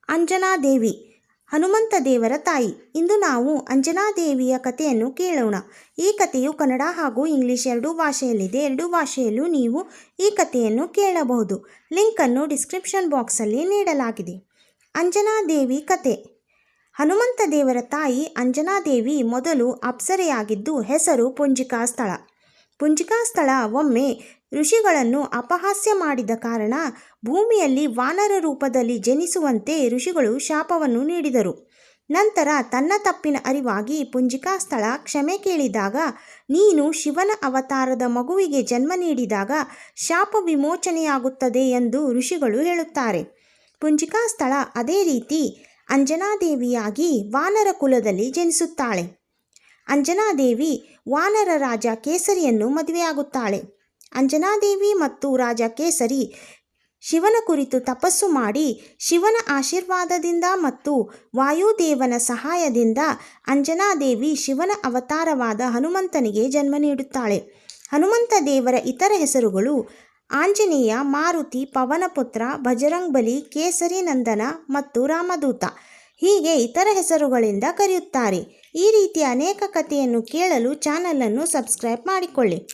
ಅಂಜನಾದೇವಿ ಹನುಮಂತ ದೇವರ ತಾಯಿ. ಇಂದು ನಾವು ಅಂಜನಾದೇವಿಯ ಕಥೆಯನ್ನು ಕೇಳೋಣ. ಈ ಕಥೆಯು ಕನ್ನಡ ಹಾಗೂ ಇಂಗ್ಲಿಷ್ ಎರಡೂ ಭಾಷೆಯಲ್ಲಿದೆ. ಎರಡೂ ಭಾಷೆಯಲ್ಲೂ ನೀವು ಈ ಕಥೆಯನ್ನು ಕೇಳಬಹುದು. ಲಿಂಕನ್ನು ಡಿಸ್ಕ್ರಿಪ್ಷನ್ ಬಾಕ್ಸಲ್ಲಿ ನೀಡಲಾಗಿದೆ. ಅಂಜನಾದೇವಿ ಕಥೆ. ಹನುಮಂತ ದೇವರ ತಾಯಿ ಅಂಜನಾದೇವಿ ಮೊದಲು ಅಪ್ಸರೆಯಾಗಿದ್ದು ಹೆಸರು ಪುಂಜಿಕಾಸ್ಥಳ. ಪುಂಜಿಕಾಸ್ಥಳ ಒಮ್ಮೆ ಋಷಿಗಳನ್ನು ಅಪಹಾಸ್ಯ ಮಾಡಿದ ಕಾರಣ ಭೂಮಿಯಲ್ಲಿ ವಾನರ ರೂಪದಲ್ಲಿ ಜನಿಸುವಂತೆ ಋಷಿಗಳು ಶಾಪವನ್ನು ನೀಡಿದರು. ನಂತರ ತನ್ನ ತಪ್ಪಿನ ಅರಿವಾಗಿ ಪುಂಜಿಕಾಸ್ಥಳ ಕ್ಷಮೆ ಕೇಳಿದಾಗ, ನೀನು ಶಿವನ ಅವತಾರದ ಮಗುವಿಗೆ ಜನ್ಮ ನೀಡಿದಾಗ ಶಾಪ ವಿಮೋಚನೆಯಾಗುತ್ತದೆ ಎಂದು ಋಷಿಗಳು ಹೇಳುತ್ತಾರೆ. ಪುಂಜಿಕಾಸ್ಥಳ ಅದೇ ರೀತಿ ಅಂಜನಾದೇವಿಯಾಗಿ ವಾನರ ಕುಲದಲ್ಲಿ ಜನಿಸುತ್ತಾಳೆ. ಅಂಜನಾದೇವಿ ವಾನರ ರಾಜ ಕೇಸರಿಯನ್ನು ಮದುವೆಯಾಗುತ್ತಾಳೆ. ಅಂಜನಾದೇವಿ ಮತ್ತು ರಾಜ ಕೇಸರಿ ಶಿವನ ಕುರಿತು ತಪಸ್ಸು ಮಾಡಿ ಶಿವನ ಆಶೀರ್ವಾದದಿಂದ ಮತ್ತು ವಾಯುದೇವನ ಸಹಾಯದಿಂದ ಅಂಜನಾದೇವಿ ಶಿವನ ಅವತಾರವಾದ ಹನುಮಂತನಿಗೆ ಜನ್ಮ ನೀಡುತ್ತಾಳೆ. ಹನುಮಂತ ದೇವರ ಇತರ ಹೆಸರುಗಳು ಆಂಜನೇಯ, ಮಾರುತಿ, ಪವನಪುತ್ರ, ಬಜರಂಗಬಲಿ, ಕೇಸರಿ ನಂದನ ಮತ್ತು ರಾಮದೂತ. ಹೀಗೆ ಇತರ ಹೆಸರುಗಳಿಂದ ಕರೆಯುತ್ತಾರೆ. ಈ ರೀತಿಯ ಅನೇಕ ಕಥೆಯನ್ನು ಕೇಳಲು ಚಾನಲನ್ನು ಸಬ್ಸ್ಕ್ರೈಬ್ ಮಾಡಿಕೊಳ್ಳಿ.